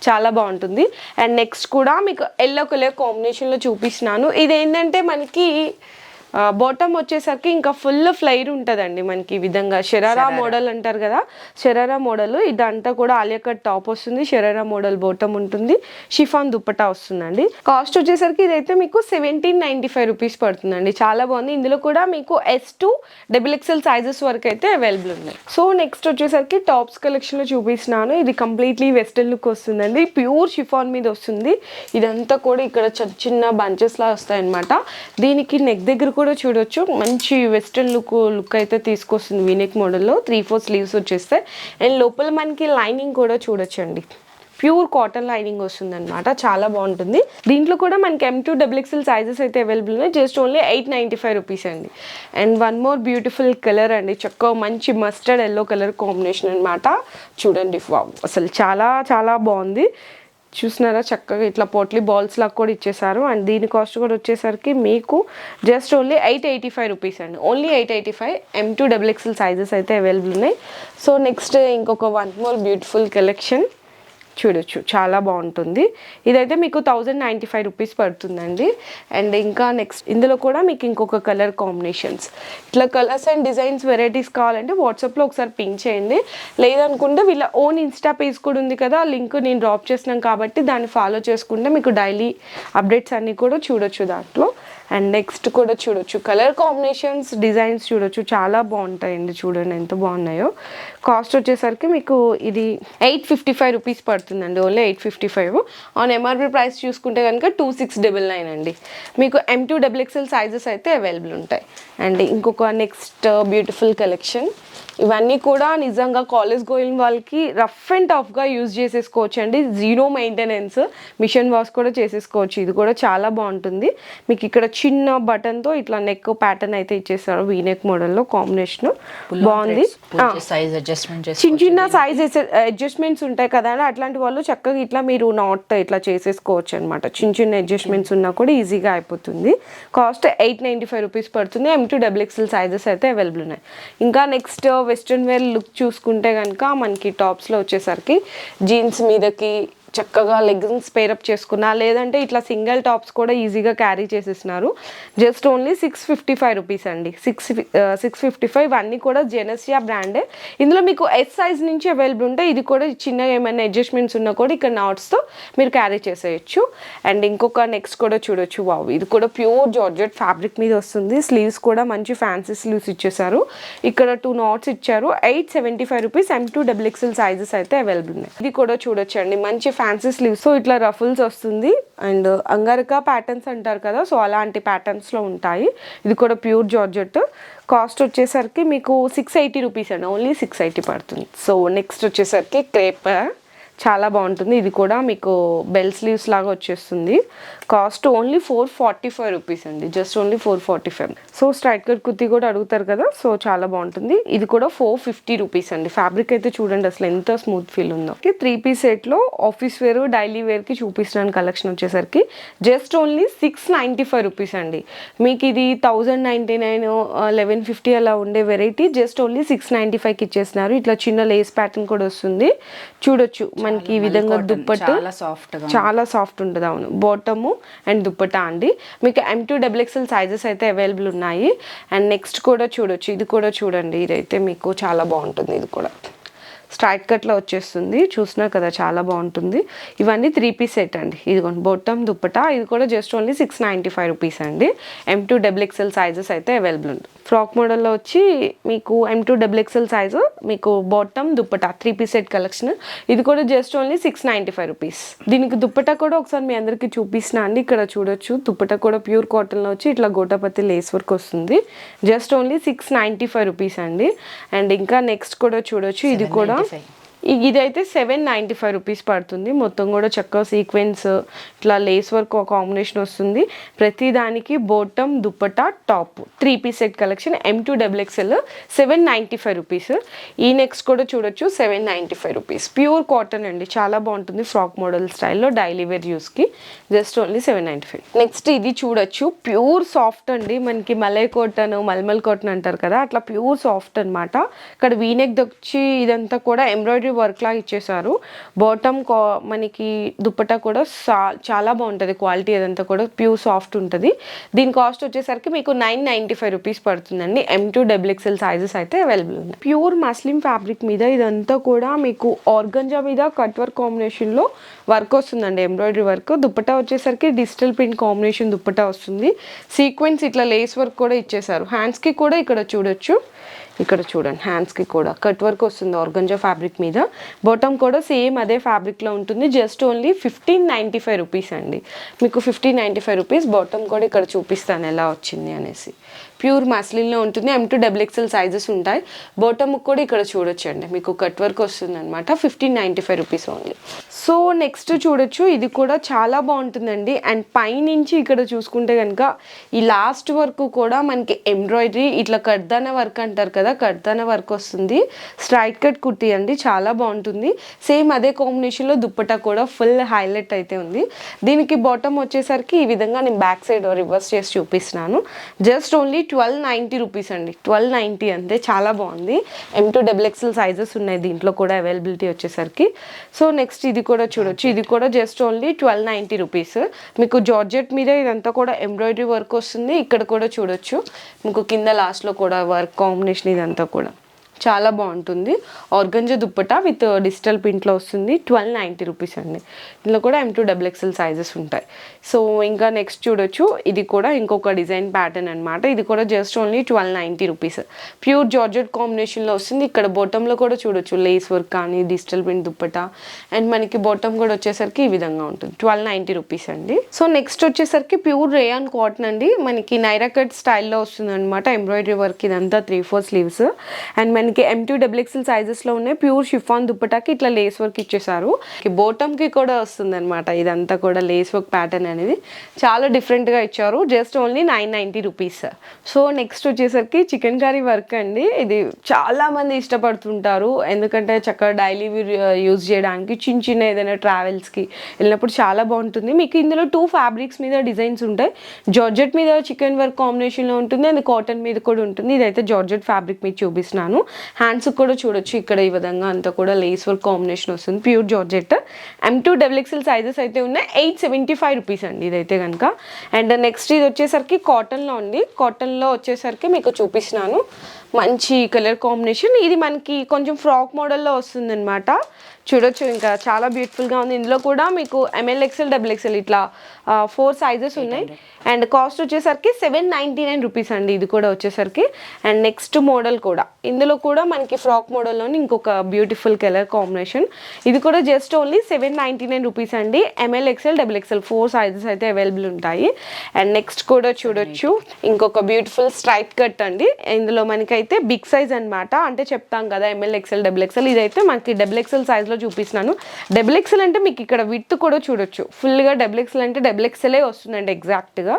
చాలా బాగుంటుంది. అండ్ నెక్స్ట్ కూడా మీకు ఎల్లో కలర్ కాంబినేషన్లో చూపిస్తున్నాను. ఇదేంటంటే మనకి బాటమ్ వచ్చేసరికి ఇంకా ఫుల్ ఫ్లైర్ ఉంటుందండి మనకి. ఈ విధంగా షరారా మోడల్ అంటారు కదా, షరారా మోడల్. ఇదంతా కూడా ఆలియా కట్ టాప్ వస్తుంది, షరారా మోడల్ బాటమ్ ఉంటుంది, షిఫాన్ దుప్పటా వస్తుందండి. కాస్ట్ వచ్చేసరికి ఇదైతే మీకు 1795 రూపీస్ పడుతుందండి, చాలా బాగుంది. ఇందులో కూడా మీకు S2 XXL సైజెస్ వరకు అయితే అవైలబుల్ ఉన్నాయి. సో నెక్స్ట్ వచ్చేసరికి టాప్స్ కలెక్షన్లో చూపిస్తున్నాను. ఇది కంప్లీట్లీ వెస్టర్న్ లుక్ వస్తుందండి, ప్యూర్ షిఫాన్ మీద వస్తుంది. ఇదంతా కూడా ఇక్కడ చిన్న బంచెస్ లా వస్తాయి అనమాట. దీనికి నెక్ దగ్గర కూడా చూడొచ్చు మంచి వెస్టర్న్ లుక్ అయితే తీసుకొస్తుంది. వీనెక్ మోడల్లో 3/4 స్లీవ్స్ వచ్చేస్తాయి. అండ్ లోపల మనకి లైనింగ్ కూడా చూడొచ్చండి, ప్యూర్ కాటన్ లైనింగ్ వస్తుంది అనమాట, చాలా బాగుంటుంది. దీంట్లో కూడా మనకి M2XXL సైజెస్ అయితే అవైలబుల్ ఉన్నాయి, జస్ట్ ఓన్లీ 895 రూపీస్ అండి. And one more beautiful colour అండి, చక్కగా మంచి మస్టర్డ్ ఎల్లో కలర్ కాంబినేషన్ అనమాట. చూడండి వావ్, అసలు చాలా చాలా బాగుంది. చూస్తున్నారా చక్కగా ఇట్లా పోట్లీ బాల్స్ లాగా కూడా ఇచ్చేసారు. అండ్ దీని కాస్ట్ కూడా వచ్చేసరికి మీకు జస్ట్ ఓన్లీ 885 రూపీస్ అండి, ఓన్లీ 885. M2XXL సైజెస్ అయితే అవైలబుల్ ఉన్నాయి. సో నెక్స్ట్ ఇంకొక వన్ మోర్ బ్యూటిఫుల్ కలెక్షన్ చూడొచ్చు, చాలా బాగుంటుంది. ఇదైతే మీకు 1095 రూపీస్ పడుతుందండి. అండ్ ఇంకా నెక్స్ట్ ఇందులో కూడా మీకు ఇంకొక కలర్ కాంబినేషన్స్, ఇట్లా కలర్స్ అండ్ డిజైన్స్ వెరైటీస్ కావాలంటే వాట్సాప్లో ఒకసారి పింక్ చేయండి. లేదనుకుంటే వీళ్ళ ఓన్ ఇన్స్టా పేజ్ కూడా ఉంది కదా, ఆ లింక్ నేను డ్రాప్ చేసినాం కాబట్టి దాన్ని ఫాలో చేసుకుంటే మీకు డైలీ అప్డేట్స్ అన్నీ కూడా చూడొచ్చు దాంట్లో. అండ్ నెక్స్ట్ కూడా చూడొచ్చు కలర్ కాంబినేషన్స్, డిజైన్స్ చూడొచ్చు, చాలా బాగుంటాయండి. చూడండి ఎంత బాగున్నాయో. కాస్ట్ వచ్చేసరికి మీకు ఇది 855 రూపీస్ పడుతుందండి, ఓన్లీ 855. ఆన్ ఎంఆర్పి ప్రైస్ చూసుకుంటే కనుక 2699 అండి. మీకు M2XXL సైజెస్ అయితే అవైలబుల్ ఉంటాయి. అండ్ ఇంకొక నెక్స్ట్ బ్యూటిఫుల్ కలెక్షన్, ఇవన్నీ కూడా నిజంగా కాలేజ్ గోయింగ్ వాళ్ళకి రఫ్ అండ్ టఫ్గా యూజ్ చేసేసుకోవచ్చు అండి, జీరో మెయింటెనెన్స్, మిషన్ వాష్ కూడా చేసేసుకోవచ్చు. ఇది కూడా చాలా బాగుంటుంది. మీకు ఇక్కడ చిన్న బటన్తో ఇట్లా నెక్ ప్యాటర్న్ అయితే ఇచ్చేస్తారు, వీనెక్ మోడల్లో కాంబినేషన్ బాగుంది. సైజ్ అడ్జస్ట్మెంట్ చిన్న చిన్న సైజ్ అడ్జస్ట్మెంట్స్ ఉంటాయి కదా, అట్లాంటి వాళ్ళు చక్కగా ఇట్లా మీరు నాట్ ఇట్లా చేసేసుకోవచ్చు అనమాట. చిన్న చిన్న అడ్జస్ట్మెంట్స్ ఉన్నా కూడా ఈజీగా అయిపోతుంది. కాస్ట్ 895 రూపీస్ పడుతుంది. M2XXL సైజెస్ అయితే అవైలబుల్ ఉన్నాయి. ఇంకా నెక్స్ట్ వెస్ట్రన్ వేర్ లుక్ చూసుకుంటే కనుక మనకి టాప్స్లో వచ్చేసరికి జీన్స్ మీదకి చక్కగా లెగ్గిన్స్ పేరప్ చేసుకున్నా, లేదంటే ఇట్లా సింగిల్ టాప్స్ కూడా ఈజీగా క్యారీ చేసేస్తున్నారు. జస్ట్ ఓన్లీ 655 రూపీస్ అండి. 655 ఇవన్నీ కూడా జెనసియా బ్రాండే. ఇందులో మీకు ఎస్ సైజ్ నుంచి అవైలబుల్ ఉంటాయి. ఇది కూడా చిన్నగా ఏమైనా అడ్జస్ట్మెంట్స్ ఉన్నా కూడా ఇక్కడ నాట్స్తో మీరు క్యారీ చేసేయచ్చు. అండ్ ఇంకొక నెక్స్ట్ కూడా చూడొచ్చు. వావ్, ఇది కూడా ప్యూర్ జార్జెట్ ఫ్యాబ్రిక్ మీద వస్తుంది. స్లీవ్స్ కూడా మంచి ఫ్యాన్సీ స్లీవ్స్ ఇచ్చేసారు. ఇక్కడ 2 నాట్స్ ఇచ్చారు. 875 రూపీస్. M2XXL సైజెస్ అయితే అవైలబుల్ ఉన్నాయి. ఇది కూడా చూడొచ్చండి, మంచి ఫ్యాన్సీ స్లీవ్స్. సో ఇట్లా రఫుల్స్ వస్తుంది అండ్ అంగారకా ప్యాటర్న్స్ అంటారు కదా, సో అలాంటి ప్యాటర్న్స్లో ఉంటాయి. ఇది కూడా ప్యూర్ జార్జెట్. కాస్ట్ వచ్చేసరికి మీకు 680 రూపీస్ అండి, ఓన్లీ 680 పడుతుంది. సో నెక్స్ట్ వచ్చేసరికి క్రేప్, చాలా బాగుంటుంది. ఇది కూడా మీకు బెల్ స్లీవ్స్ లాగా వచ్చేస్తుంది. కాస్ట్ ఓన్లీ 445 రూపీస్ అండి, just only 445. So straight cut kurti కూడా అడుగుతారు కదా, సో చాలా బాగుంటుంది. ఇది కూడా 450 రూపీస్ అండి. ఫ్యాబ్రిక్ అయితే చూడండి అసలు ఎంత స్మూత్ ఫీల్ ఉందో. 3 పీస్ సెట్లో ఆఫీస్ వేర్ డైలీ వేర్కి చూపిస్తున్నాను కలెక్షన్ వచ్చేసరికి జస్ట్ ఓన్లీ 695 రూపీస్ అండి. మీకు ఇది 1099, 1150 అలా ఉండే వెరైటీ జస్ట్ ఓన్లీ 695కి ఇచ్చేస్తున్నారు. ఇట్లా చిన్న లేస్ ప్యాటర్న్ కూడా వస్తుంది, చూడొచ్చు. మనకి ఈ విధంగా దుప్పట్టు చాలా సాఫ్ట్ ఉంటుంది. అవును, బాటము అండ్ దుప్పటా అండి. మీకు M2XXL సైజెస్ అయితే అవైలబుల్ ఉన్నాయి. అండ్ నెక్స్ట్ కూడా చూడొచ్చు. ఇది కూడా చూడండి, ఇదైతే మీకు చాలా బాగుంటుంది. ఇది కూడా స్ట్రైట్ కట్లో వచ్చేస్తుంది, చూసినా కదా చాలా బాగుంటుంది. ఇవన్నీ 3 పీస్ సెట్ అండి. ఇదిగోండి బొట్టం దుప్పటా, ఇది కూడా జస్ట్ ఓన్లీ 695 రూపీస్ అండి. M2XXL సైజెస్ అయితే అవైలబుల్ ఉంది. ఫ్రాక్ మోడల్లో వచ్చి మీకు M2XXL సైజు, మీకు bottom dupatta 3 piece set collection. ఇది కూడా జస్ట్ ఓన్లీ 695 రూపీస్. దీనికి దుప్పటా కూడా ఒకసారి మీ అందరికీ చూపిస్తున్నా అండి. ఇక్కడ చూడొచ్చు, దుప్పటా కూడా ప్యూర్ కాటన్లో వచ్చి ఇట్లా గోటాపత్తి లేస్ వర్క్ వస్తుంది. జస్ట్ ఓన్లీ 695 రూపీస్ అండి. అండ్ ఇంకా నెక్స్ట్ కూడా చూడొచ్చు, ఇది కూడా ఇదైతే 795 రూపీస్ పడుతుంది. మొత్తం కూడా చక్కగా సీక్వెన్స్ ఇట్లా లేస్ వర్క్ కాంబినేషన్ వస్తుంది. ప్రతి దానికి bottom dupatta top 3 piece set collection. M2XXL 795 rupees. ఈ నెక్స్ట్ కూడా చూడొచ్చు 795 రూపీస్. ప్యూర్ కాటన్ అండి, చాలా బాగుంటుంది. ఫ్రాక్ మోడల్ స్టైల్లో డైలీ వేర్ యూస్కి జస్ట్ ఓన్లీ 795. నెక్స్ట్ ఇది చూడొచ్చు, ప్యూర్ సాఫ్ట్ అండి. మనకి మలై కాటన్, మల్మల్ కాటన్ అంటారు కదా, అట్లా ప్యూర్ సాఫ్ట్ అనమాట. ఇక్కడ వీనెక్ వచ్చి ఇదంతా కూడా ఎంబ్రాయిడరీ వర్క్ లాగా ఇచ్చేసారు. బాటమ్ మనకి దుప్పటా కూడా చాలా బాగుంటుంది. క్వాలిటీ అదంతా కూడా ప్యూర్ సాఫ్ట్ ఉంటుంది. దీని కాస్ట్ వచ్చేసరికి మీకు 995 రూపీస్ పడుతుందండి. M2XXL సైజెస్ అయితే అవైలబుల్ ఉన్నాయి. ప్యూర్ మస్లిన్ ఫ్యాబ్రిక్ మీద ఇదంతా కూడా మీకు ఆర్గంజా మీద కట్ వర్క్ కాంబినేషన్లో వర్క్ వస్తుందండి, ఎంబ్రాయిడరీ వర్క్. దుప్పటా వచ్చేసరికి డిజిటల్ ప్రింట్ కాంబినేషన్ దుప్పటా వస్తుంది. సీక్వెన్స్ ఇట్లా లేస్ వర్క్ కూడా ఇచ్చేసారు. హ్యాండ్స్కి కూడా ఇక్కడ చూడొచ్చు, ఇక్కడ చూడండి హ్యాండ్స్కి కూడా కట్ వర్క్ వస్తుంది ఆర్గంజా ఫ్యాబ్రిక్ మీద. బాటమ్ కూడా సేమ్ అదే ఫ్యాబ్రిక్లో ఉంటుంది. జస్ట్ ఓన్లీ 1595 రూపీస్ అండి. మీకు 1595 రూపీస్. బాటమ్ కూడా ఇక్కడ చూపిస్తాను ఎలా వచ్చింది అనేసి. ప్యూర్ మస్లిన్లో ఉంటుంది. M2XXL సైజెస్ ఉంటాయి. బాటమ్ కూడా ఇక్కడ చూడొచ్చండి, మీకు కట్ వర్క్ వస్తుంది అనమాట. 1595 రూపీస్ ఓన్లీ. సో నెక్స్ట్ చూడొచ్చు, ఇది కూడా చాలా బాగుంటుందండి. అండ్ పైనుంచి ఇక్కడ చూసుకుంటే కనుక ఈ లాస్ట్ వరకు కూడా మనకి ఎంబ్రాయిడరీ ఇట్లా కర్దానా వర్క్ అంటారు కదా, కర్దానా వర్క్ వస్తుంది. స్ట్రైట్ కట్ కుర్తీ అండి, చాలా బాగుంటుంది. సేమ్ అదే కాంబినేషన్లో దుప్పటా కూడా ఫుల్ హైలైట్ అయితే ఉంది. దీనికి బాటమ్ వచ్చేసరికి ఈ విధంగా నేను బ్యాక్ సైడ్ రివర్స్ చేసి చూపిస్తున్నాను. జస్ట్ ఓన్లీ 1290 రూపీస్ అండి. 1290 అంతే, చాలా బాగుంది. M2XXL సైజెస్ ఉన్నాయి దీంట్లో కూడా అవైలబిలిటీ వచ్చేసరికి. సో నెక్స్ట్ ఇది కూడా చూడొచ్చు, ఇది కూడా జస్ట్ ఓన్లీ 1290 రూపీస్. మీకు జార్జెట్ మీద ఇదంతా కూడా ఎంబ్రాయిడరీ వర్క్ వస్తుంది. ఇక్కడ కూడా చూడొచ్చు, మీకు కింద లాస్ట్లో కూడా వర్క్ కాంబినేషన్ ఇదంతా కూడా చాలా బాగుంటుంది. ఆర్గంజా దుప్పటా విత్ డిజిటల్ ప్రింట్లో వస్తుంది. 1290 రూపీస్ అండి. ఇందులో కూడా M2XXL సైజెస్ ఉంటాయి. సో ఇంకా నెక్స్ట్ చూడొచ్చు, ఇది కూడా ఇంకొక డిజైన్ ప్యాటర్న్ అనమాట. ఇది కూడా just only 1290 rupees. Pure georgette కాంబినేషన్లో వస్తుంది. ఇక్కడ బాటంలో కూడా చూడొచ్చు లేస్ వర్క్ కానీ డిజిటల్ ప్రింట్ దుప్పటా. అండ్ మనకి బాటమ్ కూడా వచ్చేసరికి ఈ విధంగా ఉంటుంది. 1290 రూపీస్ అండి. సో నెక్స్ట్ వచ్చేసరికి ప్యూర్ రేయాన్ కాటన్ అండి. మనకి నైరా కట్ స్టైల్లో వస్తుంది అనమాట. ఎంబ్రాయిడరీ వర్క్ ఇదంతా 3/4 స్లీవ్స్. అండ్ మనకి M2 XXL సైజెస్లో ఉన్నాయి. ప్యూర్ షిఫాన్ దుప్పటాకి ఇట్లా లేస్ వర్క్ ఇచ్చేసారు. బోటమ్కి కూడా వస్తుంది అనమాట. ఇదంతా కూడా లేస్ వర్క్ ప్యాటర్న్ అనేది చాలా డిఫరెంట్గా ఇచ్చారు. Just only 990 rupees. So next వచ్చేసరికి చికెన్ కర్రీ వర్క్ అండి. ఇది చాలా మంది ఇష్టపడుతుంటారు, ఎందుకంటే చక్కగా డైలీ యూజ్ చేయడానికి చిన్న చిన్న ఏదైనా ట్రావెల్స్కి వెళ్ళినప్పుడు చాలా బాగుంటుంది. మీకు ఇందులో 2 ఫ్యాబ్రిక్స్ మీద డిజైన్స్ ఉంటాయి. జార్జెట్ మీద చికెన్ వర్క్ కాంబినేషన్లో ఉంటుంది, అండ్ కాటన్ మీద కూడా ఉంటుంది. ఇదైతే జార్జెట్ ఫ్యాబ్రిక్ మీద చూపిస్తున్నాను. హ్యాండ్స్ కూడా చూడొచ్చు, ఇక్కడ ఈ విధంగా అంతా కూడా లేస్ వర్క్ కాంబినేషన్ వస్తుంది. Pure georgette. M2 XXL sizes అయితే ఉన్నాయి. 875 రూపీస్ అండి ఇదైతే కనుక. అండ్ నెక్స్ట్ ఇది వచ్చేసరికి కాటన్లో ఉంది. కాటన్లో వచ్చేసరికి మీకు చూపిస్తున్నాను. మంచి కలర్ కాంబినేషన్. ఇది మనకి కొంచెం ఫ్రాక్ మోడల్లో వస్తుంది అనమాట. చూడొచ్చు, ఇంకా చాలా బ్యూటిఫుల్గా ఉంది. ఇందులో కూడా మీకు ML XL XXL ఇట్లా 4 సైజెస్ ఉన్నాయి. అండ్ కాస్ట్ వచ్చేసరికి 799 రూపీస్ అండి ఇది కూడా వచ్చేసరికి. అండ్ నెక్స్ట్ మోడల్ కూడా, ఇందులో కూడా మనకి ఫ్రాక్ మోడల్లోని ఇంకొక బ్యూటిఫుల్ కలర్ కాంబినేషన్. ఇది కూడా జస్ట్ ఓన్లీ 799 రూపీస్ అండి. ML XL XXL 4 సైజెస్ అయితే అవైలబుల్ ఉంటాయి. అండ్ నెక్స్ట్ కూడా చూడొచ్చు, ఇంకొక బ్యూటిఫుల్ స్ట్రైట్ కట్ అండి. ఇందులో మనకైతే బిగ్ సైజ్ అనమాట. అంటే చెప్తాం కదా ML XL XXL, ఇదైతే మనకి XXL సైజ్లో చూపిస్తున్నాను. XXL అంటే మీకు ఇక్కడ విడ్త్ కూడా చూడొచ్చు. ఫుల్గా XXL అంటే XXL వస్తుందండి ఎగ్జాక్ట్గా.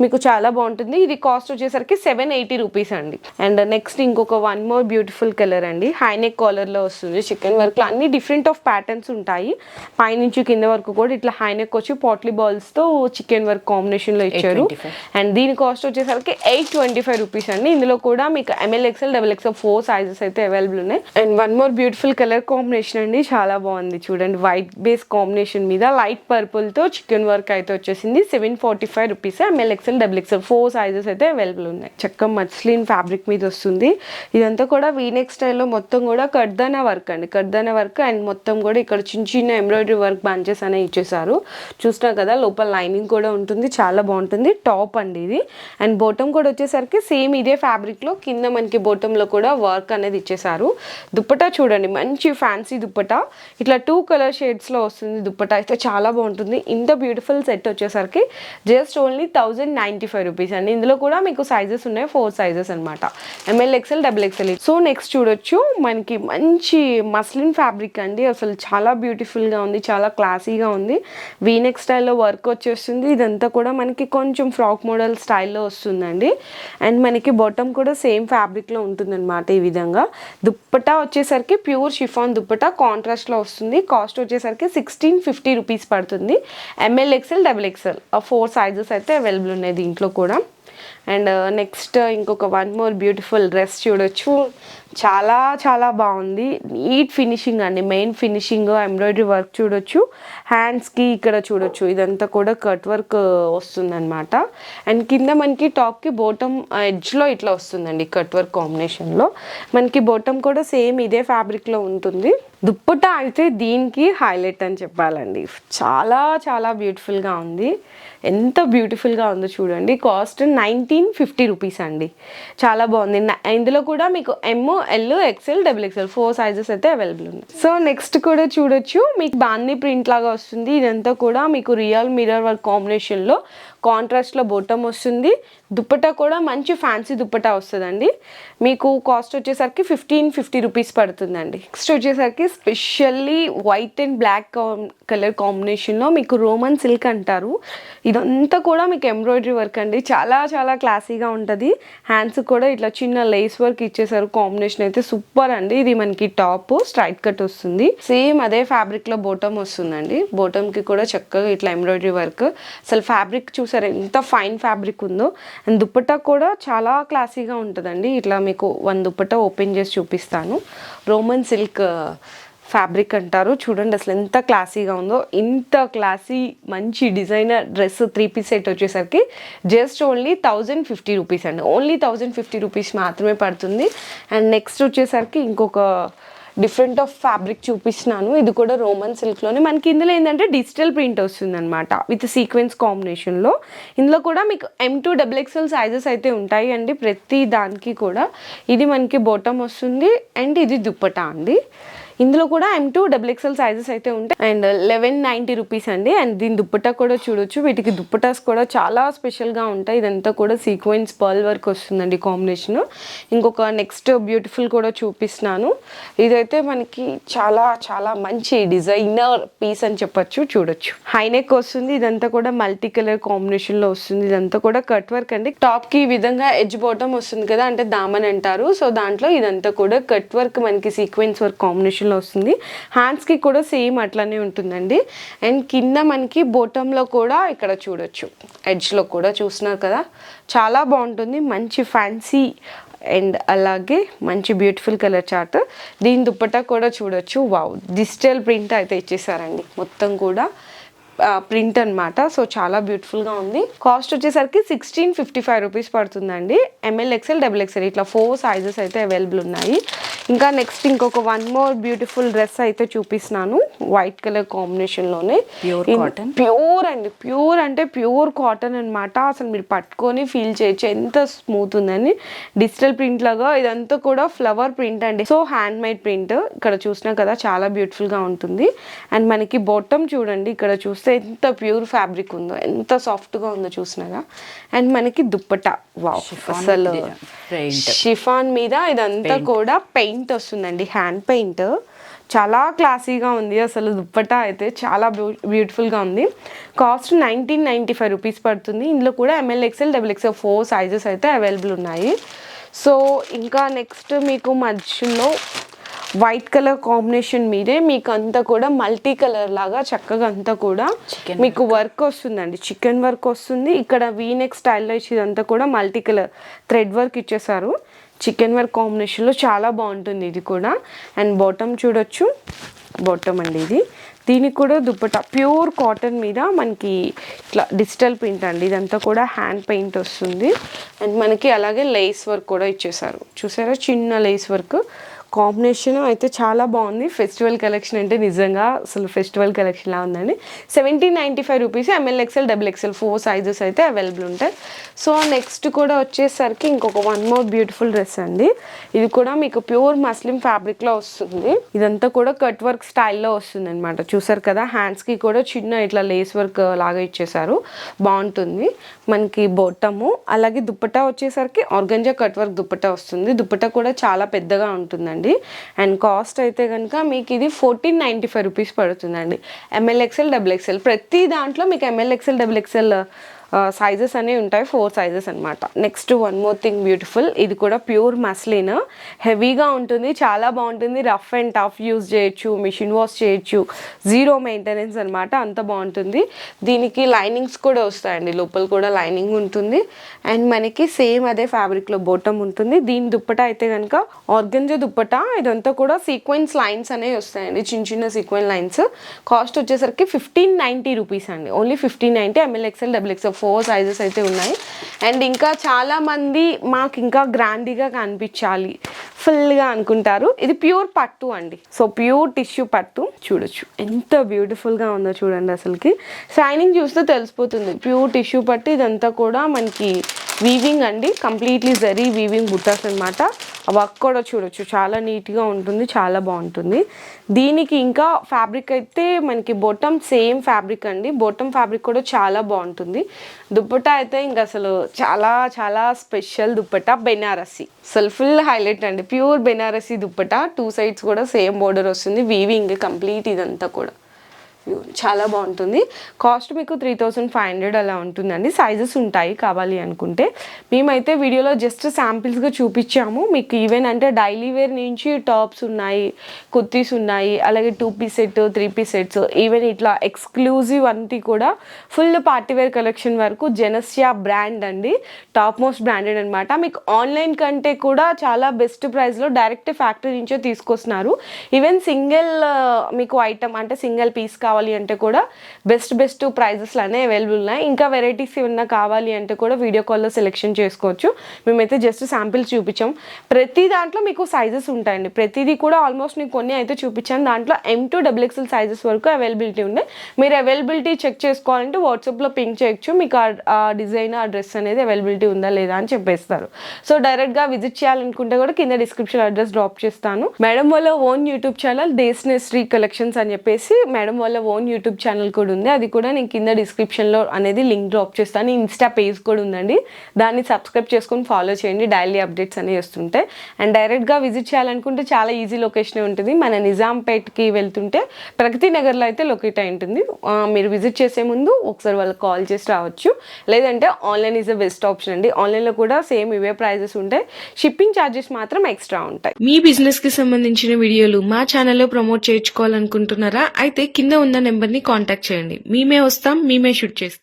మీకు చాలా బాగుంటుంది. ఇది కాస్ట్ వచ్చేసరికి 780 రూపీస్ అండి. అండ్ నెక్స్ట్ ఇంకొక వన్ మోర్ బ్యూటిఫుల్ కలర్ అండి. హైనెక్ కాలర్లో వస్తుంది. చికెన్ వర్క్లో అన్ని డిఫరెంట్ ఆఫ్ ప్యాటర్న్స్ ఉంటాయి. పైనుంచి కింద వరకు కూడా ఇట్లా హైనెక్ వచ్చి పాట్లీ బాల్స్తో చికెన్ వర్క్ కాంబినేషన్లో ఇచ్చారు. అండ్ దీని కాస్ట్ వచ్చేసరికి 825 రూపీస్ అండి. ఇందులో కూడా మీకు ML XL XXL 4 సైజెస్ అయితే అవైలబుల్ ఉన్నాయి. And one more beautiful colour combination అండి. చాలా బాగుంది చూడండి. వైట్ బేస్ కాంబినేషన్ మీద లైట్ పర్పుల్తో చికెన్ వర్క్ అయితే వచ్చేసింది. 745 rupees. ML XL XXL 4 sizes అయితే అవైలబుల్ ఉన్నాయి. చక్కగా మస్లిన్ ఫ్యాబ్రిక్ మీద వస్తుంది. ఇదంతా కూడా వీనెక్ స్టైల్లో మొత్తం కూడా కర్దానా వర్క్ అండి. కర్దానా వర్క్ అండ్ మొత్తం కూడా ఇక్కడ చిన్న చిన్న ఎంబ్రాయిడరీ వర్క్ బంచెస్ అనేవి ఇచ్చేసారు. చూసినా కదా, లోపల లైనింగ్ కూడా ఉంటుంది. చాలా బాగుంటుంది. టాప్ అండి ఇది. అండ్ బాటమ్ కూడా వచ్చేసరికి సేమ్ ఇదే ఫ్యాబ్రిక్లో కింద మనకి బాటంలో కూడా వర్క్ అనేది ఇచ్చేసారు. దుప్పటా చూడండి, మంచి ఫ్యాన్సీ దుప్పటా. ఇట్లా 2 కలర్ షేడ్స్లో వస్తుంది. దుప్పటా అయితే చాలా బాగుంటుంది. ఇంత బ్యూటిఫుల్ సెట్ వచ్చేసరికి జస్ట్ ఓన్లీ 1095 రూపీస్ అండి. ఇందులో కూడా మీకు సైజెస్ ఉన్నాయి. 4 సైజెస్ అనమాట. ML XL XXL. So next చూడొచ్చు, మనకి మంచి మస్లిన్ ఫ్యాబ్రిక్ అండి. అసలు చాలా బ్యూటిఫుల్గా ఉంది, చాలా క్లాసీగా ఉంది. వీనెక్ స్టైల్లో వర్క్ వచ్చేస్తుంది. ఇదంతా కూడా మనకి కొంచెం ఫ్రాక్ మోడల్ స్టైల్లో వస్తుందండి. అండ్ మనకి బాటమ్ కూడా సేమ్ ఫ్యాబ్రిక్లో ఉంటుందన్నమాట. ఈ విధంగా దుప్పటా వచ్చేసరికి ప్యూర్ షిఫాన్ దుప్పటా కాంట్రాస్ట్లో వస్తుంది. కాస్ట్ వచ్చేసరికి 1650 రూపీస్ పడుతుంది. ML XL XXL 4 సైజెస్ అయితే అవైలబుల్ ఉన్నాయి దీంట్లో కూడా. అండ్ నెక్స్ట్ ఇంకొక వన్ మోర్ బ్యూటిఫుల్ డ్రెస్ చూడొచ్చు. చాలా చాలా బాగుంది. నీట్ ఫినిషింగ్ అండి. మెయిన్ ఫినిషింగ్ ఎంబ్రాయిడరీ వర్క్ చూడొచ్చు. హ్యాండ్స్కి ఇక్కడ చూడొచ్చు, ఇదంతా కూడా కట్ వర్క్ వస్తుందన్నమాట. అండ్ కింద మనకి టాప్కి బాటమ్ ఎడ్జ్లో ఇట్లా వస్తుందండి కట్ వర్క్ కాంబినేషన్లో. మనకి బాటమ్ కూడా సేమ్ ఇదే ఫ్యాబ్రిక్లో ఉంటుంది. దుప్పటా అయితే దీనికి హైలైట్ అని చెప్పాలండి. చాలా చాలా బ్యూటిఫుల్గా ఉంది. ఎంత బ్యూటిఫుల్గా ఉందో చూడండి. కాస్ట్ 1950 రూపీస్ అండి. చాలా బాగుంది. ఇందులో కూడా మీకు ML XL XXL 4 సైజెస్ అయితే అవైలబుల్ ఉన్నాయి. సో నెక్స్ట్ కూడా చూడొచ్చు, మీకు బాందీ ప్రింట్ లాగా వస్తుంది. ఇదంతా కూడా మీకు రియల్ మిర్రర్ వర్క్ కాంబినేషన్లో కాంట్రాస్ట్లో బాటమ్ వస్తుంది. దుప్పటా కూడా మంచి ఫ్యాన్సీ దుప్పటా వస్తుందండి. మీకు కాస్ట్ వచ్చేసరికి 1550 రూపీస్ పడుతుందండి. నెక్స్ట్ వచ్చేసరికి specially white and black colour కాంబినేషన్లో మీకు రోమన్ సిల్క్ అంటారు. ఇదంతా కూడా మీకు ఎంబ్రాయిడరీ వర్క్ అండి. చాలా చాలా క్లాసీగా ఉంటుంది. హ్యాండ్స్ కూడా ఇట్లా చిన్న లేస్ వర్క్ ఇచ్చేసారు. కాంబినేషన్ అయితే సూపర్ అండి. ఇది మనకి టాప్ స్ట్రైట్ కట్ వస్తుంది. సేమ్ అదే ఫ్యాబ్రిక్లో బాటమ్ వస్తుందండి. బాటమ్కి కూడా చక్కగా ఇట్లా ఎంబ్రాయిడరీ వర్క్. అసలు ఫ్యాబ్రిక్ చూసారు ఎంత ఫైన్ ఫ్యాబ్రిక్ ఉందో. అండ్ దుప్పట్టా కూడా చాలా క్లాసీగా ఉంటుందండి. ఇట్లా మీకు వన్ దుప్పట్టా ఓపెన్ చేసి చూపిస్తాను. రోమన్ సిల్క్ ఫ్యాబ్రిక్ అంటారు. చూడండి అసలు ఎంత క్లాసీగా ఉందో. ఇంత క్లాసీ మంచి డిజైనర్ డ్రెస్ 3 పీస్ సెట్ వచ్చేసరికి జస్ట్ ఓన్లీ 1050 రూపీస్ అండి. ఓన్లీ 1050 రూపీస్ మాత్రమే పడుతుంది. అండ్ నెక్స్ట్ వచ్చేసరికి ఇంకొక డిఫరెంట్ ఆఫ్ ఫ్యాబ్రిక్ చూపిస్తున్నాను. ఇది కూడా రోమన్ సిల్క్లోనే. మనకి ఇందులో ఏంటంటే డిజిటల్ ప్రింట్ వస్తుంది అనమాట విత్ సీక్వెన్స్ కాంబినేషన్లో. ఇందులో కూడా మీకు M2 XXL సైజెస్ అయితే ఉంటాయి అండి ప్రతి దానికి కూడా. ఇది మనకి బాటమ్ వస్తుంది అండ్ ఇది దుప్పటా అండి. ఇందులో కూడా M2 XXL సైజెస్ అయితే ఉంటాయి అండ్ 1190 రూపీస్ అండి. అండ్ దీని దుప్పట్టా కూడా చూడొచ్చు. వీటికి దుప్పటాస్ కూడా చాలా స్పెషల్గా ఉంటాయి. ఇదంతా కూడా సీక్వెన్స్ పర్ల్ వర్క్ వస్తుందండి కాంబినేషన్. ఇంకొక నెక్స్ట్ బ్యూటిఫుల్ కూడా చూపిస్తున్నాను. ఇదైతే మనకి చాలా చాలా మంచి డిజైనర్ పీస్ అని చెప్పొచ్చు. చూడొచ్చు, హైనెక్ వస్తుంది. ఇదంతా కూడా మల్టీ కలర్ కాంబినేషన్ లో వస్తుంది. ఇదంతా కూడా కట్ వర్క్ అండి. టాప్ కి ఈ విధంగా ఎడ్జ్ బాటమ్ వస్తుంది కదా, అంటే దామన్ అంటారు. సో దాంట్లో ఇదంతా కూడా కట్ వర్క్ మనకి సీక్వెన్స్ వర్క్ కాంబినేషన్ లో వస్తుంది. హ్యాండ్స్ కి కూడా సేమ్ అట్లానే ఉంటుందండి. అండ్ కింద మనకి బాటమ్ లో కూడా ఇక్కడ చూడొచ్చు, ఎడ్జ్ లో కూడా చూస్తున్నారు కదా, చాలా బాగుంటుంది. మంచి ఫ్యాన్సీ అండ్ అలాగే మంచి బ్యూటిఫుల్ కలర్ చార్ట్. దీని దుప్పట్టా కూడా చూడొచ్చు. వావ్, డిజిటల్ ప్రింట్ అయితే ఇచ్చేసారండి మొత్తం కూడా ప్రింట్ అనమాట. సో చాలా బ్యూటిఫుల్గా ఉంది. కాస్ట్ వచ్చేసరికి 1655 రూపీస్ పడుతుందండి. ML XL XXL ఇట్లా 4 సైజెస్ అయితే అవైలబుల్ ఉన్నాయి. ఇంకా నెక్స్ట్ ఇంకొక వన్ మోర్ బ్యూటిఫుల్ డ్రెస్ అయితే చూపిస్తున్నాను, వైట్ కలర్ కాంబినేషన్లోనే. ప్యూర్ అండి, ప్యూర్ అంటే ప్యూర్ కాటన్ అనమాట. అసలు మీరు పట్టుకొని ఫీల్ చేయొచ్చు ఎంత స్మూత్ ఉందని. డిజిటల్ ప్రింట్ లాగా ఇదంతా కూడా ఫ్లవర్ ప్రింట్ అండి. So hand made print. ఇక్కడ చూసినా కదా చాలా బ్యూటిఫుల్గా ఉంటుంది. అండ్ మనకి బాటమ్ చూడండి, ఇక్కడ చూస్తే ఎంత ప్యూర్ ఫ్యాబ్రిక్ ఉందో, ఎంత సాఫ్ట్గా ఉందో చూసినారా. అండ్ మనకి దుప్పటా, వావ్, అసలు షిఫాన్ మీద ఇదంతా కూడా పెయింట్ వస్తుందండి, హ్యాండ్ పెయింట్. చాలా క్లాసీగా ఉంది అసలు. దుప్పటా అయితే చాలా బ్యూటిఫుల్గా ఉంది. కాస్ట్ 1995 రూపీస్ పడుతుంది. ఇందులో కూడా ML XL XXL 4 సైజెస్ అయితే అవైలబుల్ ఉన్నాయి. సో ఇంకా నెక్స్ట్ మీకు మధ్యలో వైట్ కలర్ కాంబినేషన్ మీదే మీకు అంతా కూడా మల్టీ కలర్ లాగా చక్కగా అంతా కూడా మీకు వర్క్ వస్తుందండి. చికెన్ వర్క్ వస్తుంది. ఇక్కడ వీనెక్ స్టైల్లో ఇచ్చేదంతా కూడా మల్టీ కలర్ థ్రెడ్ వర్క్ ఇచ్చేసారు. చికెన్ వర్క్ కాంబినేషన్లో చాలా బాగుంటుంది ఇది కూడా. అండ్ బాటమ్ చూడొచ్చు, బాటమ్ అండి ఇది. దీనికి కూడా దుప్పటా ప్యూర్ కాటన్ మీద మనకి ఇట్లా డిజిటల్ ప్రింట్ అండి. ఇదంతా కూడా హ్యాండ్ పెయింట్ వస్తుంది. అండ్ మనకి అలాగే లేస్ వర్క్ కూడా ఇచ్చేసారు. చూసారా, చిన్న లేస్ వర్క్ కాంబినేషన్ అయితే చాలా బాగుంది. ఫెస్టివల్ కలెక్షన్ అంటే నిజంగా అసలు ఫెస్టివల్ కలెక్షన్ లా ఉందండి. 1795 rupees. ML XL XXL 4 sizes అయితే అవైలబుల్ ఉంటాయి. సో నెక్స్ట్ కూడా వచ్చేసరికి ఇంకొక వన్ మోర్ బ్యూటిఫుల్ డ్రెస్ అండి. ఇది కూడా మీకు ప్యూర్ మస్లిన్ ఫ్యాబ్రిక్లో వస్తుంది. ఇదంతా కూడా కట్ వర్క్ స్టైల్లో వస్తుంది అనమాట. చూసారు కదా, హ్యాండ్స్కి కూడా చిన్న ఇట్లా లేస్ వర్క్ లాగా ఇచ్చేసారు, బాగుంటుంది. మనకి బొట్టము అలాగే దుప్పటా వచ్చేసరికి ఆర్గంజా కట్ వర్క్ దుప్పటా వస్తుంది. దుప్పటా కూడా చాలా పెద్దగా ఉంటుందండి. అండ్ కాస్ట్ అయితే కనుక మీకు ఇది 1495 రూపీస్ పడుతుందండి. ML XL XXL ప్రతి దాంట్లో మీకు ML XL XXL సైజెస్ అనేవి ఉంటాయి, 4 సైజెస్ అనమాట. Next one more thing beautiful. ఇది కూడా ప్యూర్ మస్లిన్, హెవీగా ఉంటుంది, చాలా బాగుంటుంది. రఫ్ అండ్ టఫ్ యూజ్ చేయొచ్చు, మిషన్ వాష్ చేయొచ్చు, జీరో మెయింటెనెన్స్ అనమాట, అంత బాగుంటుంది. దీనికి లైనింగ్స్ కూడా వస్తాయండి, లోపల కూడా లైనింగ్ ఉంటుంది. అండ్ మనకి సేమ్ అదే ఫ్యాబ్రిక్లో బాటమ్ ఉంటుంది. దీని దుప్పటా అయితే కనుక ఆర్గంజా దుప్పటా. ఇదంతా కూడా సీక్వెన్స్ లైన్స్ అనేవి వస్తాయండి, చిన్న చిన్న సీక్వెన్స్ లైన్స్. కాస్ట్ వచ్చేసరికి 1590 రూపీస్ అండి, only 1590. ML XL XXL 4 sizes అయితే ఉన్నాయి. అండ్ ఇంకా చాలామంది మాకు ఇంకా గ్రాండ్గా కనిపించాలి ఫుల్గా అనుకుంటారు. ఇది ప్యూర్ పట్టు అండి. సో ప్యూర్ టిష్యూ పట్టు చూడొచ్చు, ఎంత బ్యూటిఫుల్గా ఉందో చూడండి. అసలుకి షైనింగ్ చూస్తే తెలిసిపోతుంది, ప్యూర్ టిష్యూ పట్టు. ఇదంతా కూడా మనకి వీవింగ్ అండి, కంప్లీట్లీ జరీ వీవింగ్ బుట్టాస్ అనమాట. ఆ వర్క్ కూడా చూడొచ్చు, చాలా నీట్గా ఉంటుంది, చాలా బాగుంటుంది. దీనికి ఇంకా ఫ్యాబ్రిక్ అయితే మనకి బాటమ్ సేమ్ ఫ్యాబ్రిక్ అండి. బాటమ్ ఫ్యాబ్రిక్ కూడా చాలా బాగుంటుంది. దుప్పటా అయితే ఇంకా అసలు చాలా చాలా స్పెషల్ దుప్పటా, బెనారసి. అసలు ఫుల్ హైలైట్ అండి, ప్యూర్ బెనారసి దుప్పటా. 2 సైడ్స్ కూడా సేమ్ బోర్డర్ వస్తుంది, వీవింగ్ కంప్లీట్. ఇదంతా కూడా చాలా బాగుంటుంది. కాస్ట్ మీకు 3500 అలా ఉంటుందండి. సైజెస్ ఉంటాయి కావాలి అనుకుంటే. మేమైతే వీడియోలో జస్ట్ శాంపిల్స్గా చూపించాము మీకు. ఈవెన్ అంటే డైలీ వేర్ నుంచి టాప్స్ ఉన్నాయి, కుర్తీస్ ఉన్నాయి, అలాగే 2 piece set, 3 piece sets, even ఇట్లా ఎక్స్క్లూజివ్ అంతా కూడా ఫుల్ పార్టీవేర్ కలెక్షన్ వరకు జెనస్యా బ్రాండ్ అండి, టాప్ మోస్ట్ బ్రాండెడ్ అనమాట. మీకు ఆన్లైన్ కంటే కూడా చాలా బెస్ట్ ప్రైస్లో డైరెక్ట్ ఫ్యాక్టరీ నుంచే తీసుకొస్తున్నారు. ఈవెన్ సింగిల్ మీకు ఐటమ్ అంటే సింగిల్ పీస్ కావాలి కావాలి అంటే కూడా బెస్ట్ ప్రైజెస్లోనే అవైలబుల్ ఉన్నాయి. ఇంకా వెరైటీస్ ఏమన్నా కావాలి అంటే కూడా వీడియో కాల్లో సెలెక్షన్ చేసుకోవచ్చు. మేమైతే జస్ట్ శాంపిల్స్ చూపించాం. ప్రతి దాంట్లో మీకు సైజెస్ ఉంటాయండి. ప్రతిదీ కూడా ఆల్మోస్ట్ నేను కొన్ని అయితే చూపించాను. దాంట్లో M2 XXL సైజెస్ వరకు అవైలబిలిటీ ఉంది. మీరు అవైలబిలిటీ చెక్ చేసుకోవాలంటే వాట్సాప్లో పింక్ చేయొచ్చు. మీకు ఆ డిజైన్ ఆ డ్రెస్ అనేది అవైలబిలిటీ ఉందా లేదా అని చెప్పేస్తారు. సో డైరెక్ట్గా విజిట్ చేయాలనుకుంటే కూడా కింద డిస్క్రిప్షన్ అడ్రస్ డ్రాప్ చేస్తాను. మేడం వాళ్ళ ఓన్ యూట్యూబ్ ఛానల్ దేశ్నేశ్రీ కలెక్షన్స్ అని చెప్పేసి మేడం వాళ్ళ ఓన్ యూట్యూబ్ ఛానల్ కూడా ఉంది. అది కూడా నేను కింద డిస్క్రిప్షన్లో అనేది లింక్ డ్రాప్ చేస్తాను. ఇన్స్టా పేజ్ కూడా ఉందండి, దాన్ని సబ్స్క్రైబ్ చేసుకొని ఫాలో చేయండి. డైలీ అప్డేట్స్ అనేవి వస్తుంటాయి. అండ్ డైరెక్ట్గా విజిట్ చేయాలనుకుంటే చాలా ఈజీ లొకేషన్ ఉంటుంది. మన నిజాంపేట్కి వెళ్తుంటే ప్రగతి నగర్లో అయితే లొకేట్ అయి ఉంటుంది. మీరు విజిట్ చేసే ముందు ఒకసారి వాళ్ళకి కాల్ చేసి రావచ్చు. లేదంటే online is the best option అండి. ఆన్లైన్లో కూడా సేమ్ ఇవే ప్రైజెస్ ఉంటాయి. షిప్పింగ్ ఛార్జెస్ మాత్రం ఎక్స్ట్రా ఉంటాయి. మీ బిజినెస్ కి సంబంధించిన వీడియోలు మా ఛానల్లో ప్రమోట్ చేయించుకోవాలనుకుంటున్నారా? అయితే కింద ఉన్న నెంబర్ ని కాంటాక్ట్ చేయండి. మేమే వస్తాం, మేమే షూట్ చేస్తాం.